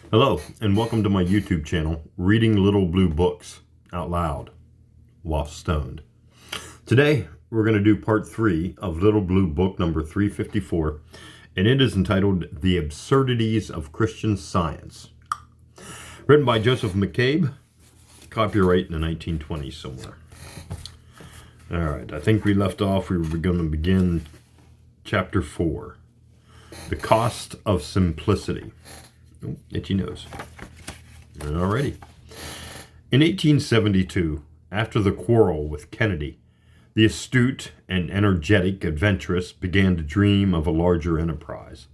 Hello, and welcome to my YouTube channel, Reading Little Blue Books Out Loud While Stoned. Today, we're going to do part 3 of Little Blue Book number 354, and it is entitled The Absurdities of Christian Science. Written by Joseph McCabe, copyright in the 1920s somewhere. Alright, I think we left off, we were going to begin chapter 4, The Cost of Simplicity. Oh, itchy nose. Alrighty. In 1872, after the quarrel with Kennedy, the astute and energetic adventuress began to dream of a larger enterprise.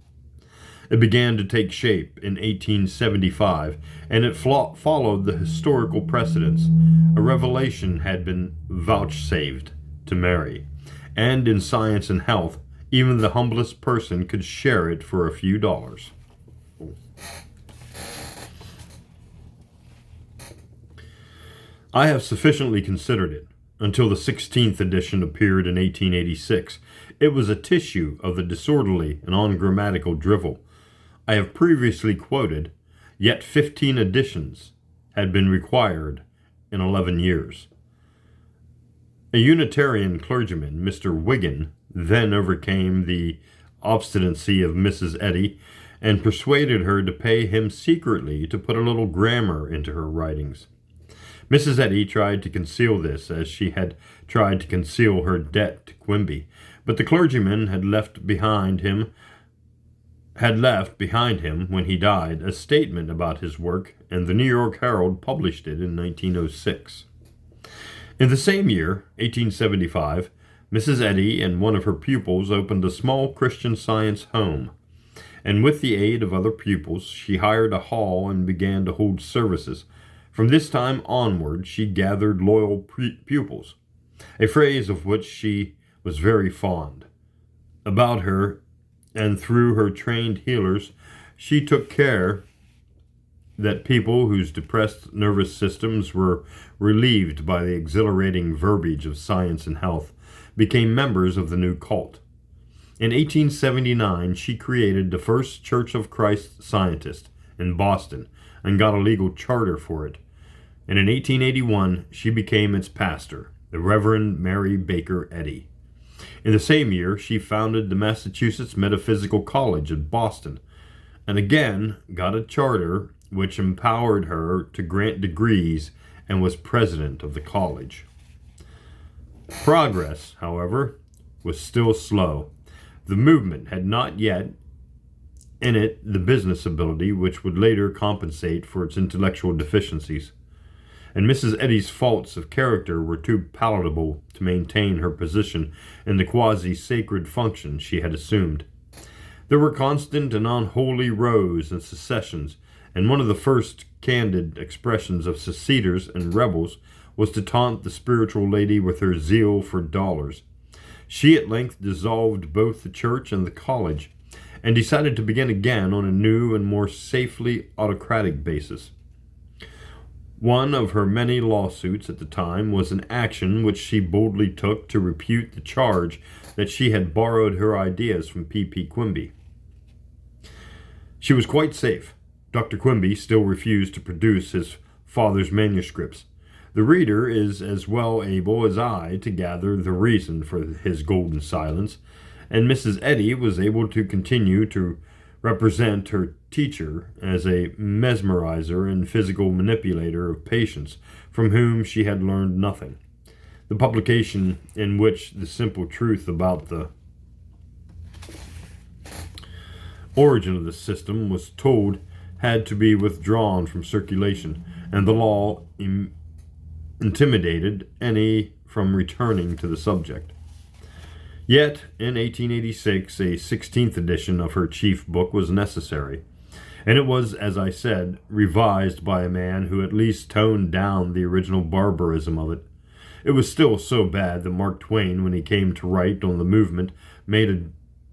It began to take shape in 1875, and it followed the historical precedents. A revelation had been vouchsafed to Mary, and in science and health, even the humblest person could share it for a few dollars. I have sufficiently considered it. Until the 16th edition appeared in 1886, it was a tissue of the disorderly and ungrammatical drivel I have previously quoted, yet 15 editions had been required in 11 years. A Unitarian clergyman, Mr. Wigan, then overcame the obstinacy of Mrs. Eddy and persuaded her to pay him secretly to put a little grammar into her writings. Mrs. Eddy tried to conceal this, as she had tried to conceal her debt to Quimby, but the clergyman had left behind him when he died a statement about his work, and the New York Herald published it in 1906. In the same year, 1875, Mrs. Eddy and one of her pupils opened a small Christian Science home, and with the aid of other pupils, she hired a hall and began to hold services. From this time onward, she gathered loyal pupils, a phrase of which she was very fond. About her, and through her trained healers, she took care that people whose depressed nervous systems were relieved by the exhilarating verbiage of science and health became members of the new cult. In 1879, she created the first Church of Christ Scientist in Boston and got a legal charter for it. And in 1881, she became its pastor, the Reverend Mary Baker Eddy. In the same year, she founded the Massachusetts Metaphysical College at Boston, and again got a charter which empowered her to grant degrees and was president of the college. Progress, however, was still slow. The movement had not yet in it the business ability which would later compensate for its intellectual deficiencies, and Mrs. Eddy's faults of character were too palatable to maintain her position in the quasi-sacred function she had assumed. There were constant and unholy rows and secessions, and one of the first candid expressions of seceders and rebels was to taunt the spiritual lady with her zeal for dollars. She at length dissolved both the church and the college, and decided to begin again on a new and more safely autocratic basis. One of her many lawsuits at the time was an action which she boldly took to refute the charge that she had borrowed her ideas from P. Quimby. She was quite safe. Dr. Quimby still refused to produce his father's manuscripts. The reader is as well able as I to gather the reason for his golden silence, and Mrs. Eddy was able to continue to represent her teacher as a mesmerizer and physical manipulator of patients from whom she had learned nothing. The publication in which the simple truth about the origin of the system was told had to be withdrawn from circulation, and the law intimidated any from returning to the subject. Yet, in 1886, a 16th edition of her chief book was necessary, and it was, as I said, revised by a man who at least toned down the original barbarism of it. It was still so bad that Mark Twain, when he came to write on the movement, made a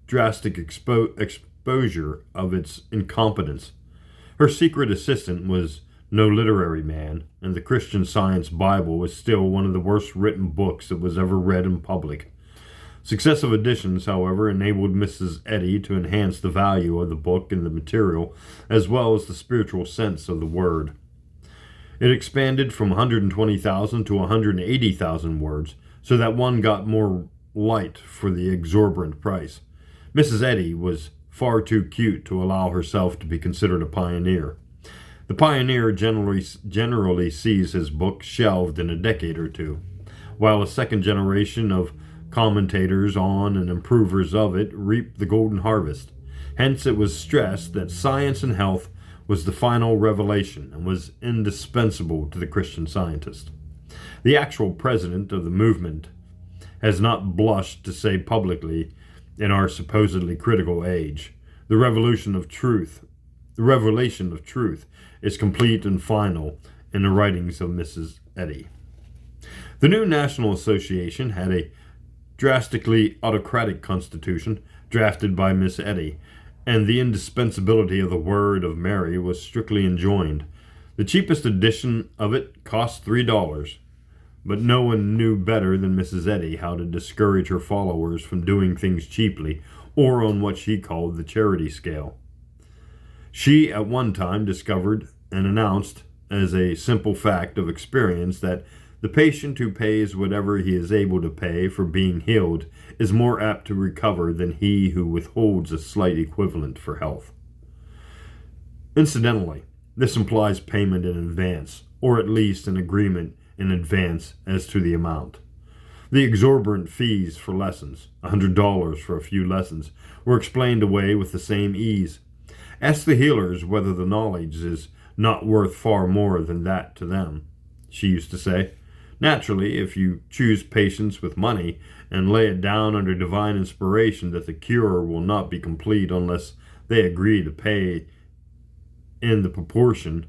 drastic exposure of its incompetence. Her secret assistant was no literary man, and the Christian Science Bible was still one of the worst written books that was ever read in public. Successive editions, however, enabled Mrs. Eddy to enhance the value of the book and the material, as well as the spiritual sense of the word. It expanded from 120,000 to 180,000 words, so that one got more light for the exorbitant price. Mrs. Eddy was far too cute to allow herself to be considered a pioneer. The pioneer generally sees his book shelved in a decade or two, while a second generation of commentators on and improvers of it reap the golden harvest. Hence it was stressed that science and health was the final revelation and was indispensable to the Christian Scientist. The actual president of the movement has not blushed to say publicly in our supposedly critical age, the revelation of truth is complete and final in the writings of Mrs. Eddy. The new National Association had a drastically autocratic constitution drafted by Miss Eddy, and the indispensability of the word of Mary was strictly enjoined. The cheapest edition of it cost $3, but no one knew better than Mrs. Eddy how to discourage her followers from doing things cheaply or on what she called the charity scale. She at one time discovered and announced as a simple fact of experience that the patient who pays whatever he is able to pay for being healed is more apt to recover than he who withholds a slight equivalent for health. Incidentally, this implies payment in advance, or at least an agreement in advance as to the amount. The exorbitant fees for lessons, $100 for a few lessons, were explained away with the same ease. Ask the healers whether the knowledge is not worth far more than that to them, she used to say. Naturally, if you choose patients with money and lay it down under divine inspiration that the cure will not be complete unless they agree to pay in the proportion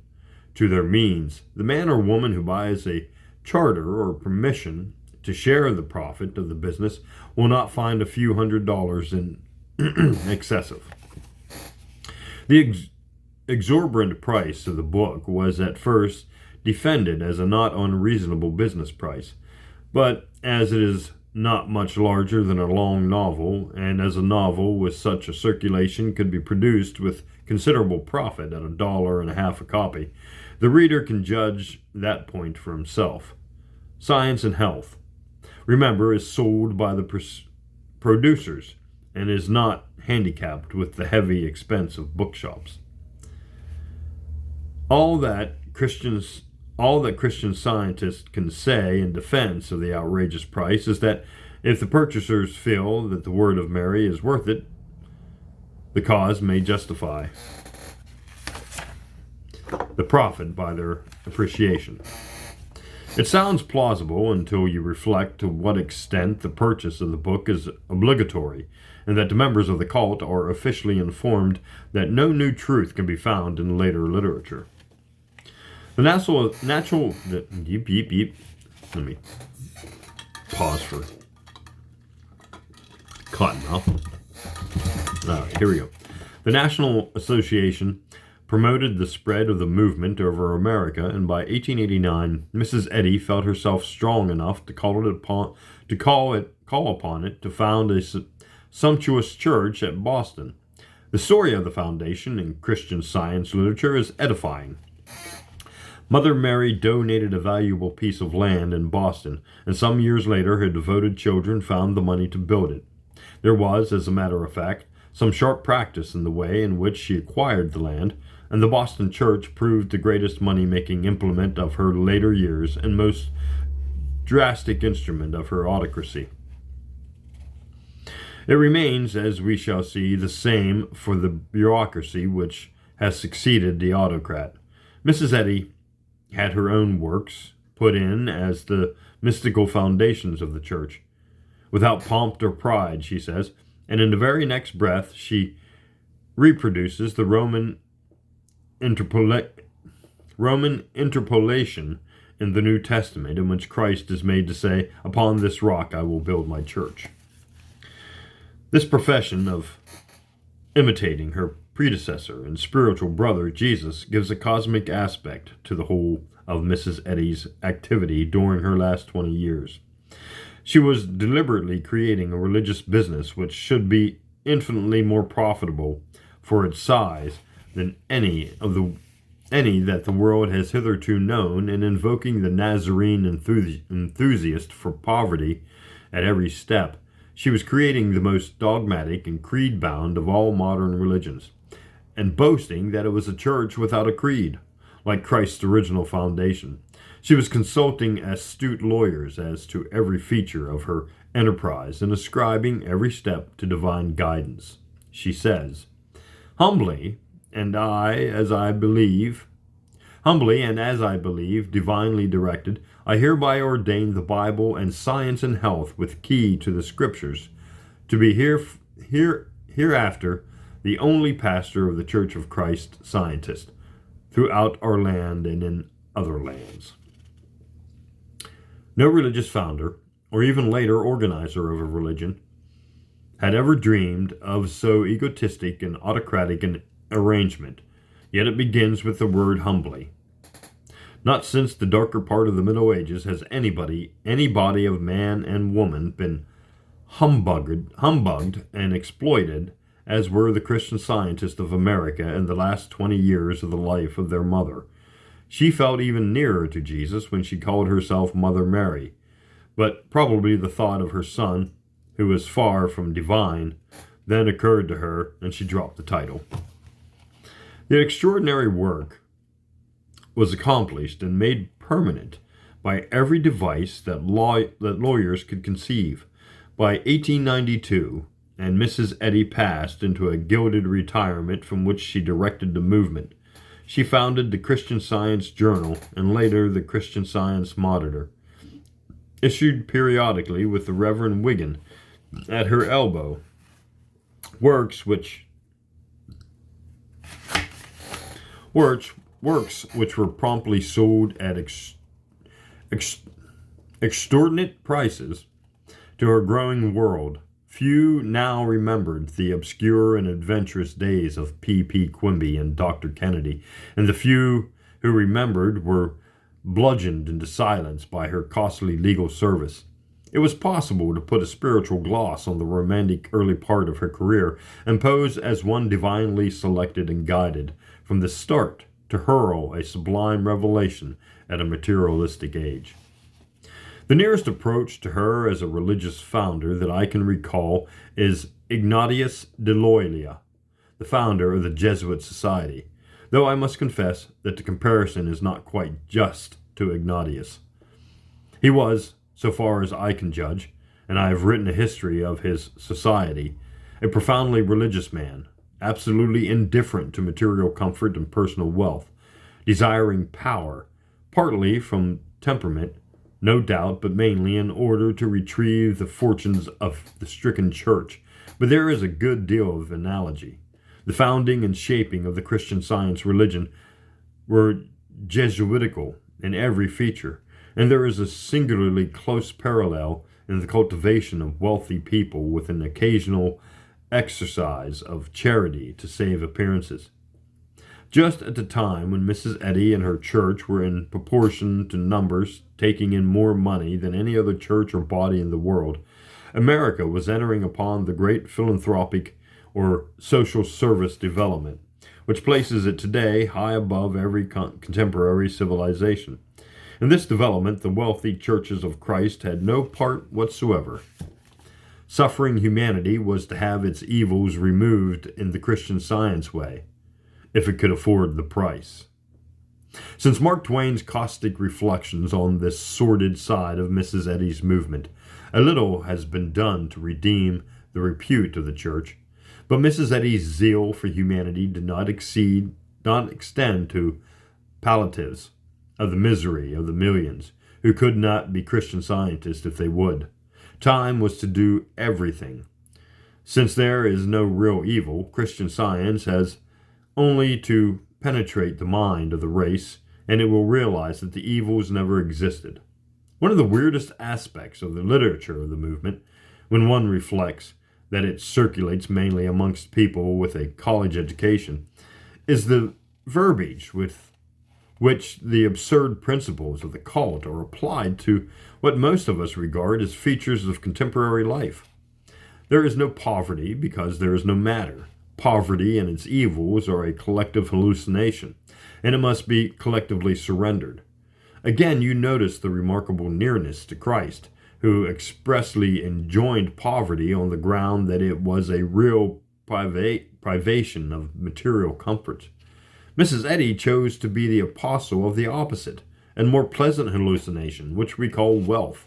to their means, the man or woman who buys a charter or permission to share the profit of the business will not find a few $100s in excessive. The exorbitant price of the book was at first defended as a not unreasonable business price, but as it is not much larger than a long novel, and as a novel with such a circulation could be produced with considerable profit at $1.50 a copy, the reader can judge that point for himself. Science and Health, remember, is sold by the producers and is not handicapped with the heavy expense of bookshops. All that Christian Scientists can say in defense of the outrageous price is that if the purchasers feel that the word of Mary is worth it, the cause may justify the profit by their appreciation. It sounds plausible until you reflect to what extent the purchase of the book is obligatory, and that the members of the cult are officially informed that no new truth can be found in later literature. The Let me pause for cottonmouth. Here we go. The National Association promoted the spread of the movement over America, and by 1889, Mrs. Eddy felt herself strong enough to call upon it to found a sumptuous church at Boston. The story of the foundation in Christian Science literature is edifying. Mother Mary donated a valuable piece of land in Boston, and some years later her devoted children found the money to build it. There was, as a matter of fact, some sharp practice in the way in which she acquired the land, and the Boston church proved the greatest money-making implement of her later years and most drastic instrument of her autocracy. It remains, as we shall see, the same for the bureaucracy which has succeeded the autocrat. Mrs. Eddy had her own works put in as the mystical foundations of the church, without pomp or pride, she says, and in the very next breath she reproduces the Roman interpolation in the New Testament, in which Christ is made to say, "Upon this rock I will build my church." This profession of imitating her predecessor and spiritual brother Jesus gives a cosmic aspect to the whole of Mrs. Eddy's activity during her last 20 years. She was deliberately creating a religious business which should be infinitely more profitable for its size than any that the world has hitherto known, and invoking the Nazarene enthusiast for poverty at every step. She was creating the most dogmatic and creed-bound of all modern religions, and boasting that it was a church without a creed, like Christ's original foundation. She was consulting astute lawyers as to every feature of her enterprise and ascribing every step to divine guidance. She says, Humbly, and as I believe, divinely directed, I hereby ordain the Bible and science and health with key to the Scriptures, to be hereafter the only pastor of the Church of Christ Scientist, throughout our land and in other lands. No religious founder, or even later organizer of a religion, had ever dreamed of so egotistic and autocratic an arrangement, yet it begins with the word humbly. Not since the darker part of the Middle Ages has any body of man and woman been humbugged and exploited as were the Christian Scientists of America in the last 20 years of the life of their mother. She felt even nearer to Jesus when she called herself Mother Mary, but probably the thought of her son, who was far from divine, then occurred to her, and she dropped the title. The extraordinary work was accomplished and made permanent by every device that lawyers could conceive. By 1892, and Mrs. Eddy passed into a gilded retirement from which she directed the movement. She founded the Christian Science Journal and later the Christian Science Monitor, issued periodically with the Reverend Wigan at her elbow, works which were promptly sold at extortionate prices to her growing world. Few now remembered the obscure and adventurous days of P. Quimby and Dr. Kennedy, and the few who remembered were bludgeoned into silence by her costly legal service. It was possible to put a spiritual gloss on the romantic early part of her career and pose as one divinely selected and guided from the start to hurl a sublime revelation at a materialistic age. The nearest approach to her as a religious founder that I can recall is Ignatius de Loyola, the founder of the Jesuit Society, though I must confess that the comparison is not quite just to Ignatius. He was, so far as I can judge, and I have written a history of his society, a profoundly religious man, absolutely indifferent to material comfort and personal wealth, desiring power, partly from temperament, no doubt, but mainly in order to retrieve the fortunes of the stricken church. But there is a good deal of analogy. The founding and shaping of the Christian Science religion were Jesuitical in every feature, and there is a singularly close parallel in the cultivation of wealthy people with an occasional exercise of charity to save appearances. Just at the time when Mrs. Eddy and her church were in proportion to numbers taking in more money than any other church or body in the world, America was entering upon the great philanthropic or social service development, which places it today high above every contemporary civilization. In this development, the wealthy churches of Christ had no part whatsoever. Suffering humanity was to have its evils removed in the Christian Science way, if it could afford the price. Since Mark Twain's caustic reflections on this sordid side of Mrs. Eddy's movement, a little has been done to redeem the repute of the church, but Mrs. Eddy's zeal for humanity did not extend to palliatives of the misery of the millions who could not be Christian Scientists if they would. Time was to do everything. Since there is no real evil, Christian Science has only to penetrate the mind of the race, and it will realize that the evils never existed. One of the weirdest aspects of the literature of the movement, when one reflects that it circulates mainly amongst people with a college education, is the verbiage with which the absurd principles of the cult are applied to what most of us regard as features of contemporary life. There is no poverty because there is no matter. Poverty and its evils are a collective hallucination, and it must be collectively surrendered. Again, you notice the remarkable nearness to Christ, who expressly enjoined poverty on the ground that it was a real privation of material comforts. Mrs. Eddy chose to be the apostle of the opposite and more pleasant hallucination, which we call wealth.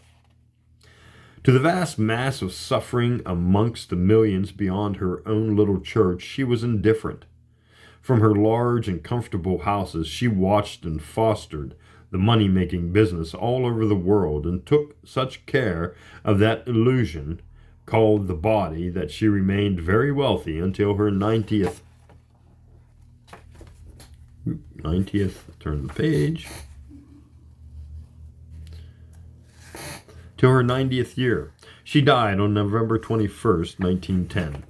To the vast mass of suffering amongst the millions beyond her own little church, she was indifferent. From her large and comfortable houses, she watched and fostered the money-making business all over the world and took such care of that illusion called the body that she remained very wealthy until her 90th, turn the page, till her 90th year. She died on November 21st, 1910.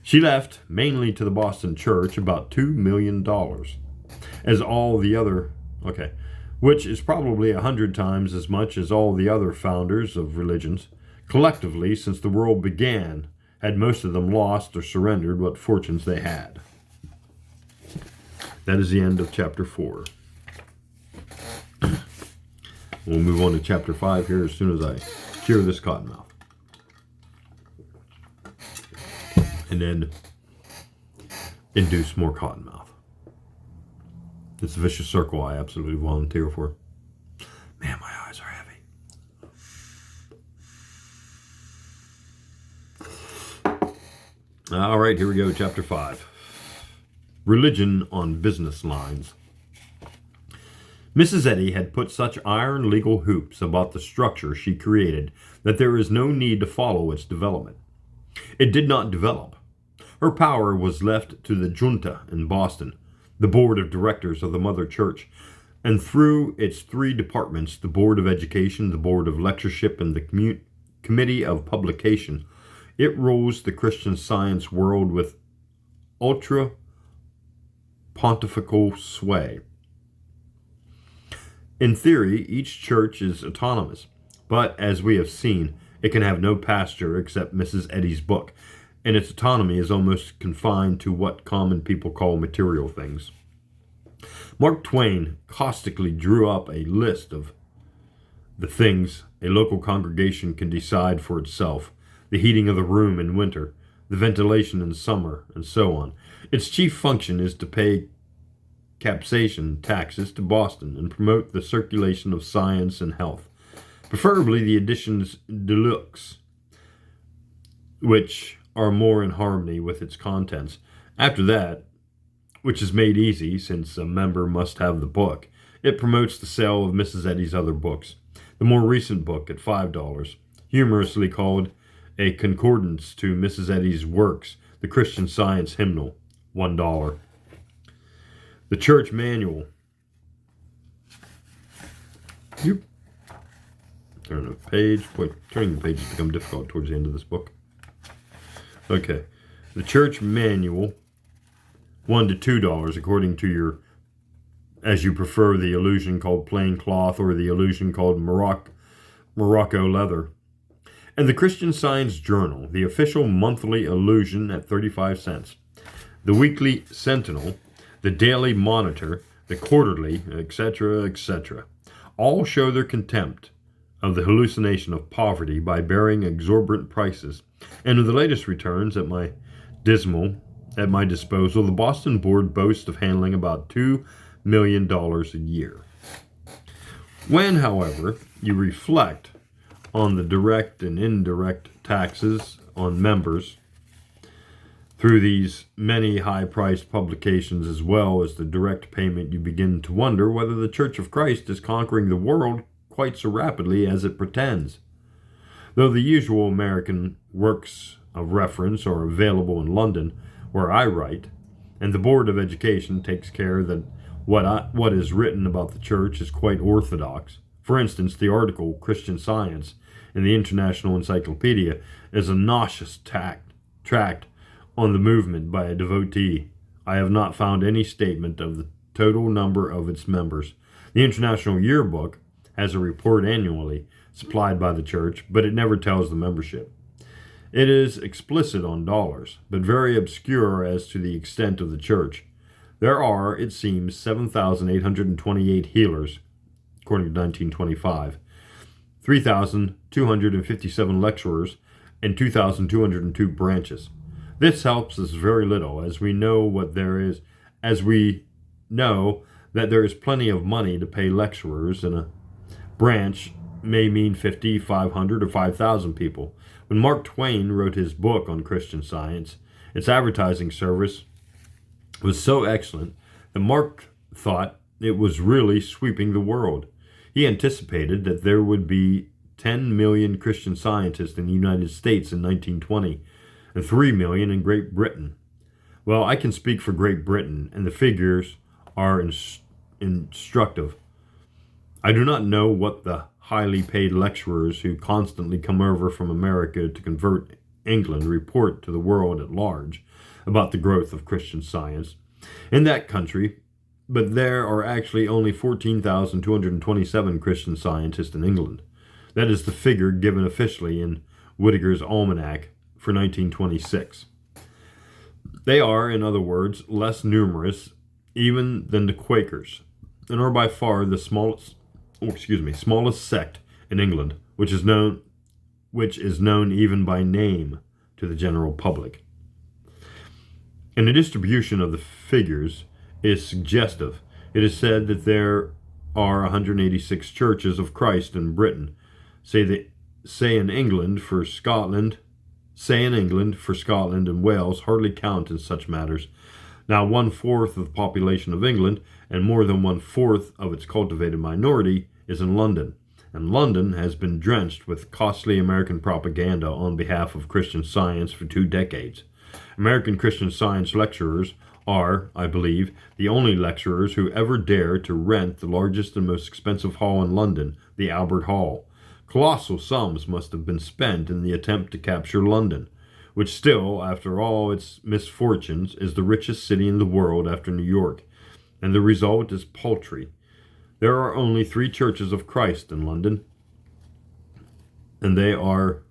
She left, mainly to the Boston Church, about $2 million, as all the other, which is probably 100 times as much as all the other founders of religions, collectively, since the world began, had most of them lost or surrendered what fortunes they had. That is the end of chapter 4. We'll move on to chapter 5 here as soon as I cure this cottonmouth. And then induce more cottonmouth. It's a vicious circle I absolutely volunteer for. Man, my eyes are heavy. All right, here we go, chapter 5. Religion on business lines. Mrs. Eddy had put such iron legal hoops about the structure she created that there is no need to follow its development. It did not develop. Her power was left to the junta in Boston, the board of directors of the mother church, and through its 3 departments, the Board of Education, the Board of Lectureship, and the Committee of Publication, it rules the Christian Science world with ultra-pontifical sway. In theory, each church is autonomous, but as we have seen, it can have no pastor except Mrs. Eddy's book, and its autonomy is almost confined to what common people call material things. Mark Twain caustically drew up a list of the things a local congregation can decide for itself: the heating of the room in winter, the ventilation in summer, and so on. Its chief function is to pay capsation taxes to Boston and promote the circulation of science and health, preferably the editions deluxe, which are more in harmony with its contents. After that, which is made easy since a member must have the book, it promotes the sale of Mrs. Eddy's other books. The more recent book at $5, humorously called A Concordance to Mrs. Eddy's Works, the Christian Science Hymnal, $1. The Church Manual. Turn the page. Boy, turning the pages become difficult towards the end of this book. Okay. The Church Manual, $1 to $2, according to your, as you prefer, the illusion called plain cloth or the illusion called Morocco leather. And the Christian Science Journal, the official monthly illusion at 35 cents. The Weekly Sentinel, the Daily Monitor, the Quarterly, etc., etc. All show their contempt of the hallucination of poverty by bearing exorbitant prices. And with the latest returns at my disposal, the Boston Board boasts of handling about $2 million a year. When, however, you reflect on the direct and indirect taxes on members through these many high-priced publications, as well as the direct payment, you begin to wonder whether the Church of Christ is conquering the world quite so rapidly as it pretends. Though the usual American works of reference are available in London, where I write, and the Board of Education takes care that what is written about the Church is quite orthodox. For instance, the article Christian Science in the International Encyclopedia is a nauseous tract on the movement by a devotee. I have not found any statement of the total number of its members. The International Yearbook has a report annually supplied by the church, but it never tells the membership. It is explicit on dollars, but very obscure as to the extent of the church. There are, it seems, 7,828 healers, according to 1925, 3,257 lecturers, and 2,202 branches. This helps us very little, as we know that there is plenty of money to pay lecturers, and a branch may mean 50, 500, or 5,000 people. When Mark Twain wrote his book on Christian Science, its advertising service was so excellent that Mark thought it was really sweeping the world. He anticipated that there would be 10 million Christian Scientists in the United States in 1920, and 3 million in Great Britain. Well, I can speak for Great Britain, and the figures are instructive. I do not know what the highly paid lecturers who constantly come over from America to convert England report to the world at large about the growth of Christian Science in that country, but there are actually only 14,227 Christian Scientists in England. That is the figure given officially in Whittaker's Almanac for 1926. They are, in other words, less numerous even than the Quakers, and are by far the smallest sect in England, which is known even by name to the general public. And the distribution of the figures is suggestive. It is said that there are 186 churches of Christ in Britain. Say in England for Scotland and Wales hardly count in such matters. Now 1/4 of the population of England, and more than 1/4 of its cultivated minority, is in London, and London has been drenched with costly American propaganda on behalf of Christian Science for 2 decades. American Christian Science lecturers are, I believe, the only lecturers who ever dare to rent the largest and most expensive hall in London, the Albert Hall. Colossal sums must have been spent in the attempt to capture London, which still, after all its misfortunes, is the richest city in the world after New York, and the result is paltry. There are only 3 churches of Christ in London, and they are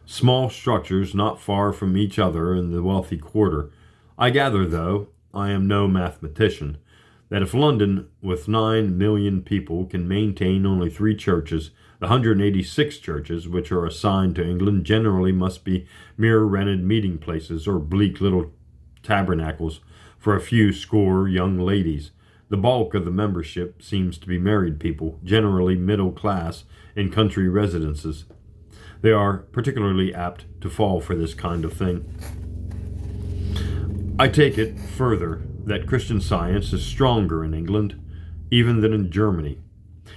small structures not far from each other in the wealthy quarter. I gather, though I am no mathematician, that if London, with 9 million people, can maintain only 3 churches, the 186 churches which are assigned to England generally must be mere rented meeting places or bleak little tabernacles for a few score young ladies. The bulk of the membership seems to be married people, generally middle class, in country residences. They are particularly apt to fall for this kind of thing. I take it, further, that Christian Science is stronger in England even than in Germany.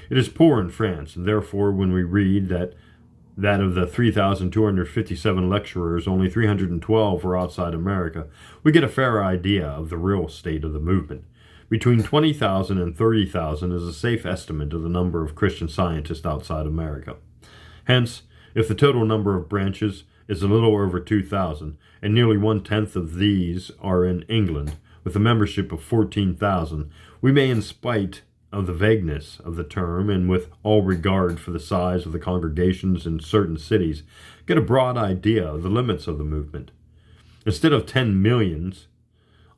It is poor in France, and therefore when we read that of the 3,257 lecturers, only 312 were outside America, we get a fair idea of the real state of the movement. Between 20,000 and 30,000 is a safe estimate of the number of Christian Scientists outside America. Hence, if the total number of branches is a little over 2,000, and nearly 1/10 of these are in England, with a membership of 14,000, we may, in spite of the vagueness of the term, and with all regard for the size of the congregations in certain cities, get a broad idea of the limits of the movement. Instead of 10 millions,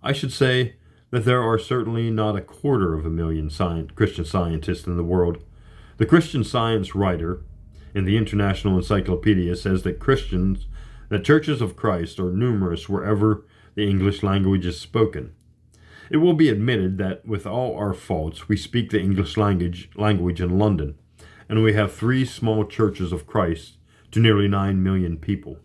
I should say that there are certainly not 250,000 Christian Scientists in the world. The Christian Science writer in the International Encyclopedia says that churches of Christ are numerous wherever the English language is spoken. It will be admitted that with all our faults, we speak the English language in London, and we have 3 small churches of Christ to nearly 9 million people.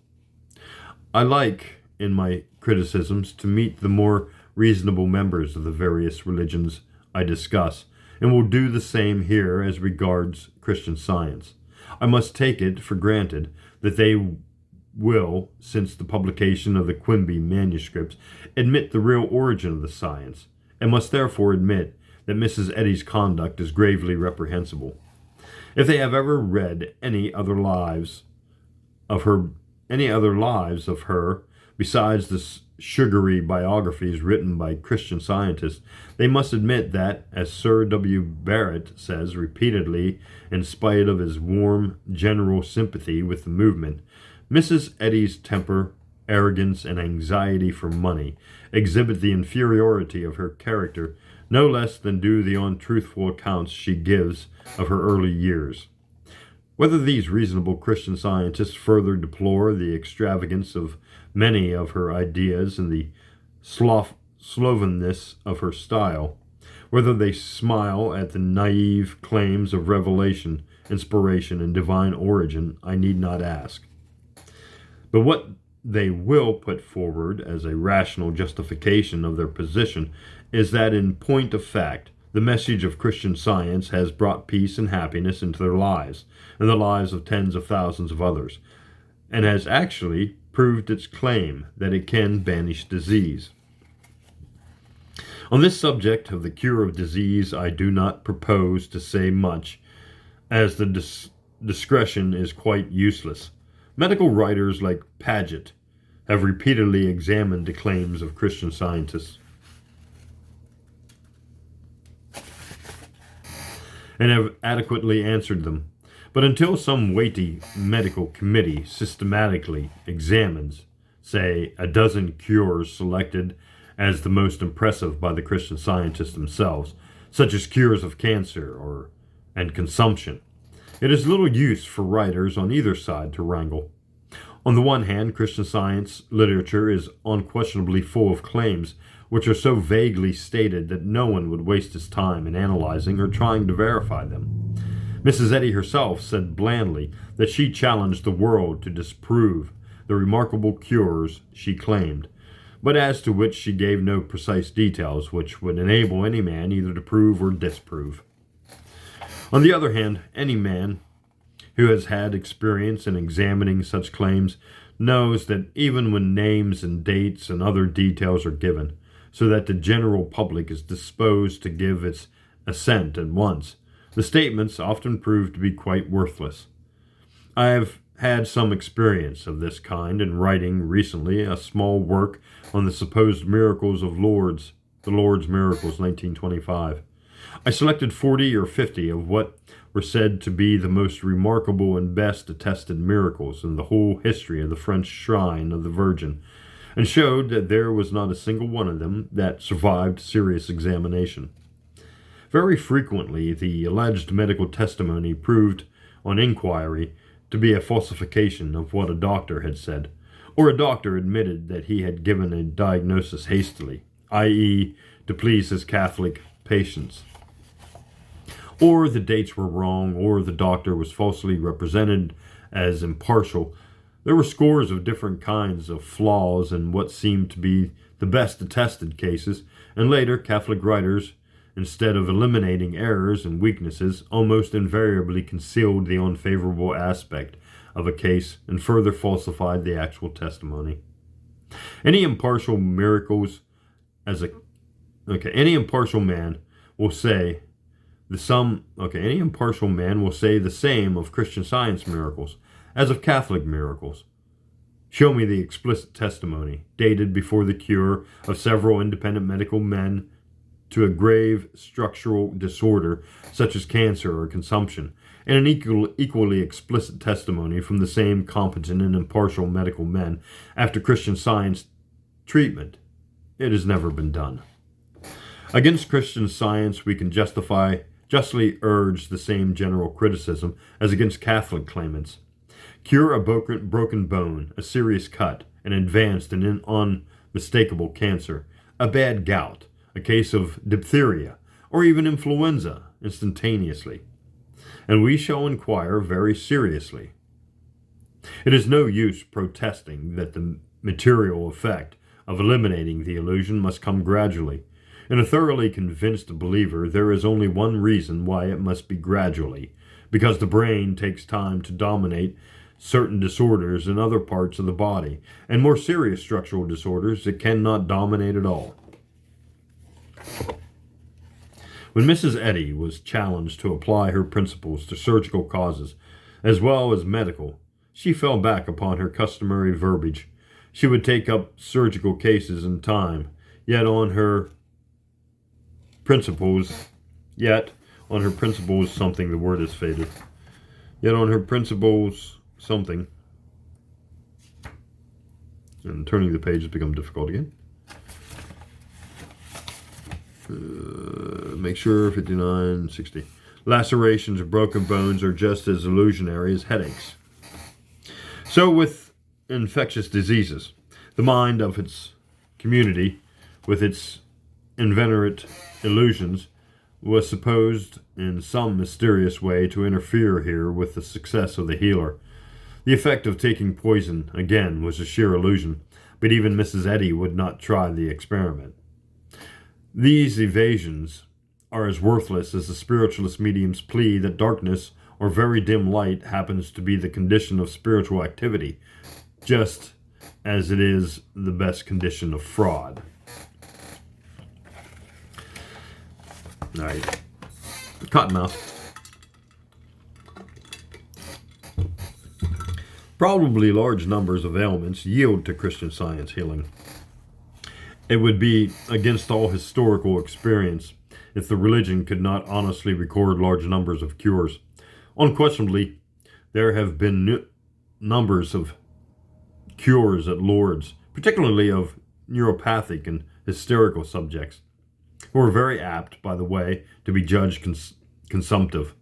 I like, in my criticisms, to meet the more reasonable members of the various religions I discuss, and will do the same here as regards Christian Science. I must take it for granted that they will, since the publication of the Quimby manuscripts, admit the real origin of the science, and must therefore admit that Mrs. Eddy's conduct is gravely reprehensible. If they have ever read any other lives of her besides sugary biographies written by Christian Scientists, they must admit that, as Sir W. Barrett says repeatedly, in spite of his warm general sympathy with the movement, Mrs. Eddy's temper, arrogance, and anxiety for money exhibit the inferiority of her character no less than do the untruthful accounts she gives of her early years. Whether these reasonable Christian Scientists further deplore the extravagance of many of her ideas and the slovenness of her style, whether they smile at the naive claims of revelation, inspiration, and divine origin, I need not ask. But what they will put forward as a rational justification of their position is that, in point of fact, the message of Christian Science has brought peace and happiness into their lives and the lives of tens of thousands of others, and has actually proved its claim that it can banish disease. On this subject of the cure of disease, I do not propose to say much, as the discretion is quite useless. Medical writers like Paget have repeatedly examined the claims of Christian Scientists and have adequately answered them. But until some weighty medical committee systematically examines, say, a dozen cures selected as the most impressive by the Christian Scientists themselves, such as cures of cancer and consumption, it is little use for writers on either side to wrangle. On the one hand, Christian Science literature is unquestionably full of claims which are so vaguely stated that no one would waste his time in analyzing or trying to verify them. Mrs. Eddy herself said blandly that she challenged the world to disprove the remarkable cures she claimed, but as to which she gave no precise details which would enable any man either to prove or disprove. On the other hand, any man who has had experience in examining such claims knows that even when names and dates and other details are given, so that the general public is disposed to give its assent at once, the statements often prove to be quite worthless. I have had some experience of this kind in writing recently a small work on the supposed miracles of the Lord's Miracles, 1925. I selected 40 or 50 of what were said to be the most remarkable and best attested miracles in the whole history of the French shrine of the Virgin, and showed that there was not a single one of them that survived serious examination. Very frequently, the alleged medical testimony proved, on inquiry, to be a falsification of what a doctor had said, or a doctor admitted that he had given a diagnosis hastily, i.e., to please his Catholic patients. Or the dates were wrong, or the doctor was falsely represented as impartial. There were scores of different kinds of flaws in what seemed to be the best attested cases, and later Catholic writers, instead of eliminating errors and weaknesses, almost invariably concealed the unfavorable aspect of a case and further falsified the actual testimony. Any impartial man will say the same of Christian Science miracles as of Catholic miracles. Show me the explicit testimony, dated before the cure of several independent medical men to a grave structural disorder such as cancer or consumption, and an equally explicit testimony from the same competent and impartial medical men after Christian Science treatment. It has never been done. Against Christian Science we can justly urge the same general criticism as against Catholic claimants. Cure a broken bone, a serious cut, an advanced and unmistakable cancer, a bad gout, a case of diphtheria, or even influenza instantaneously, and we shall inquire very seriously. It is no use protesting that the material effect of eliminating the illusion must come gradually. In a thoroughly convinced believer, there is only one reason why it must be gradually, because the brain takes time to dominate certain disorders in other parts of the body, and more serious structural disorders it cannot dominate at all. When Mrs. Eddy was challenged to apply her principles to surgical causes as well as medical, she fell back upon her customary verbiage. She would take up surgical cases in time, yet on her principles, something, the word is faded. Yet on her principles, something. And turning the page has become difficult again. Make sure 59, 60. Lacerations or broken bones are just as illusionary as headaches. So with infectious diseases, the mind of its community, with its inveterate illusions, was supposed in some mysterious way to interfere here with the success of the healer. The effect of taking poison, again, was a sheer illusion, but even Mrs. Eddy would not try the experiment. These evasions are as worthless as the spiritualist medium's plea that darkness or very dim light happens to be the condition of spiritual activity, just as it is the best condition of fraud. All right. Cottonmouth. Probably large numbers of ailments yield to Christian Science healing. It would be against all historical experience if the religion could not honestly record large numbers of cures. Unquestionably, there have been numbers of cures at Lourdes, particularly of neuropathic and hysterical subjects, who are very apt, by the way, to be judged consumptive.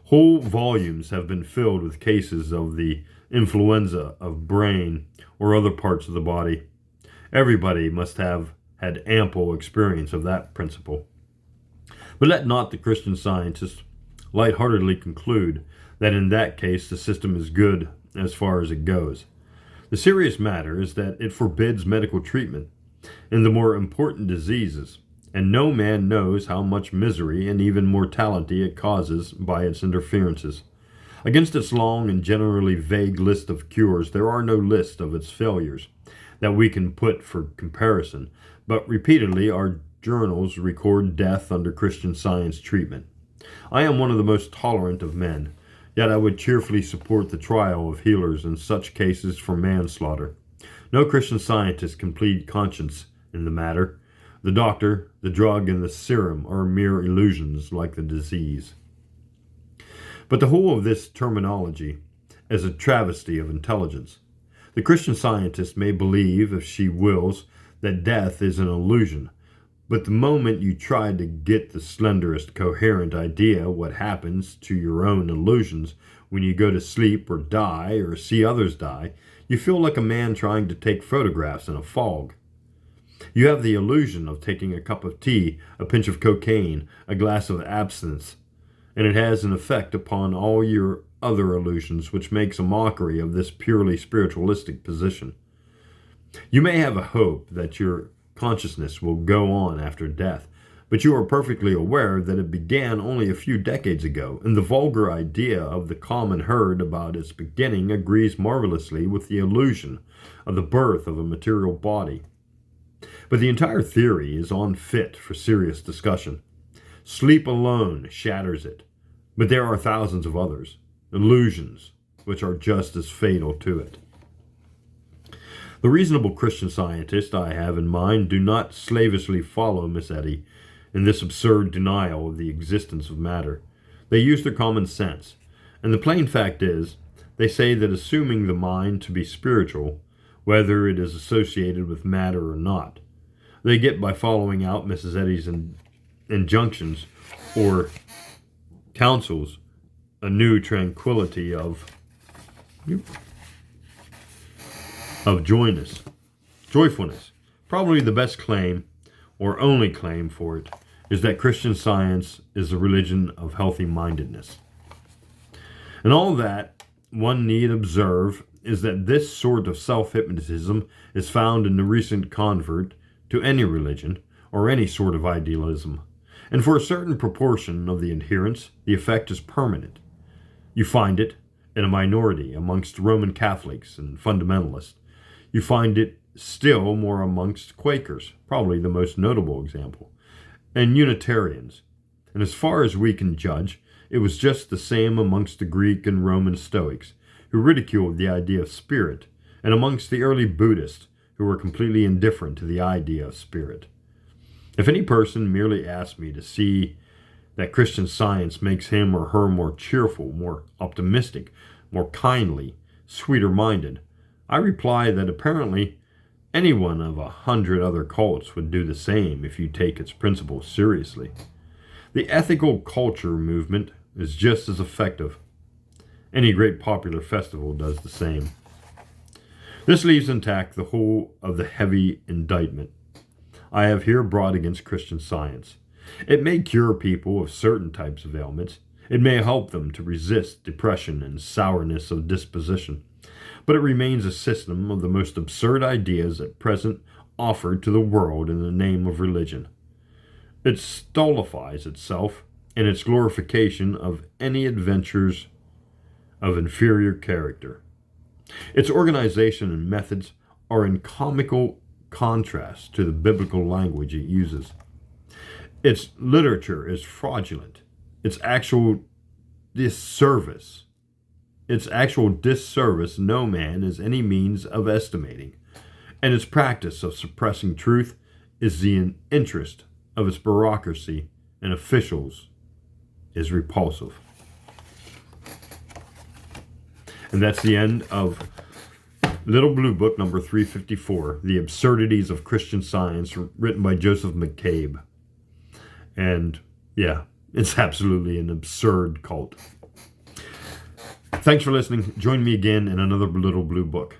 Whole volumes have been filled with cases of the influenza of brain or other parts of the body. Everybody must have had ample experience of that principle. But let not the Christian Scientist lightheartedly conclude that in that case the system is good as far as it goes. The serious matter is that it forbids medical treatment in the more important diseases, and no man knows how much misery and even mortality it causes by its interferences. Against its long and generally vague list of cures, there are no list of its failures that we can put for comparison, but repeatedly our journals record death under Christian Science treatment. I am one of the most tolerant of men, yet I would cheerfully support the trial of healers in such cases for manslaughter. No Christian Scientist can plead conscience in the matter. The doctor, the drug, and the serum are mere illusions like the disease. But the whole of this terminology is a travesty of intelligence. The Christian Scientist may believe, if she wills, that death is an illusion, but the moment you try to get the slenderest coherent idea what happens to your own illusions when you go to sleep or die or see others die, you feel like a man trying to take photographs in a fog. You have the illusion of taking a cup of tea, a pinch of cocaine, a glass of absinthe, and it has an effect upon all your other illusions which makes a mockery of this purely spiritualistic position. You may have a hope that your consciousness will go on after death, but you are perfectly aware that it began only a few decades ago, and the vulgar idea of the common herd about its beginning agrees marvelously with the illusion of the birth of a material body. But the entire theory is unfit for serious discussion. Sleep alone shatters it, but there are thousands of others, illusions, which are just as fatal to it. The reasonable Christian Scientists I have in mind do not slavishly follow Miss Eddy in this absurd denial of the existence of matter. They use their common sense, and the plain fact is, they say that assuming the mind to be spiritual, whether it is associated with matter or not, they get by following out Mrs. Eddy's injunctions or counsels a new tranquility of joyfulness. Probably the best claim, or only claim for it, is that Christian Science is a religion of healthy mindedness. And all that one need observe is that this sort of self-hypnotism is found in the recent convert to any religion or any sort of idealism. And for a certain proportion of the adherents, the effect is permanent. You find it in a minority amongst Roman Catholics and fundamentalists. You find it still more amongst Quakers, probably the most notable example, and Unitarians. And as far as we can judge, it was just the same amongst the Greek and Roman Stoics, who ridiculed the idea of spirit and amongst the early Buddhists who were completely indifferent to the idea of spirit. If any person merely asks me to see that Christian Science makes him or her more cheerful, more optimistic, more kindly, sweeter-minded, I reply that apparently any one of 100 other cults would do the same if you take its principles seriously. The ethical culture movement is just as effective. Any great popular festival does the same. This leaves intact the whole of the heavy indictment I have here brought against Christian Science. It may cure people of certain types of ailments. It may help them to resist depression and sourness of disposition. But it remains a system of the most absurd ideas at present offered to the world in the name of religion. It stultifies itself in its glorification of any adventures of inferior character. Its organization and methods are in comical contrast to the biblical language it uses. Its literature is fraudulent. Its actual disservice no man has any means of estimating, and its practice of suppressing truth is the interest of its bureaucracy and officials is repulsive. And that's the end of Little Blue Book number 354, The Absurdities of Christian Science, written by Joseph McCabe. And yeah, it's absolutely an absurd cult. Thanks for listening. Join me again in another Little Blue Book.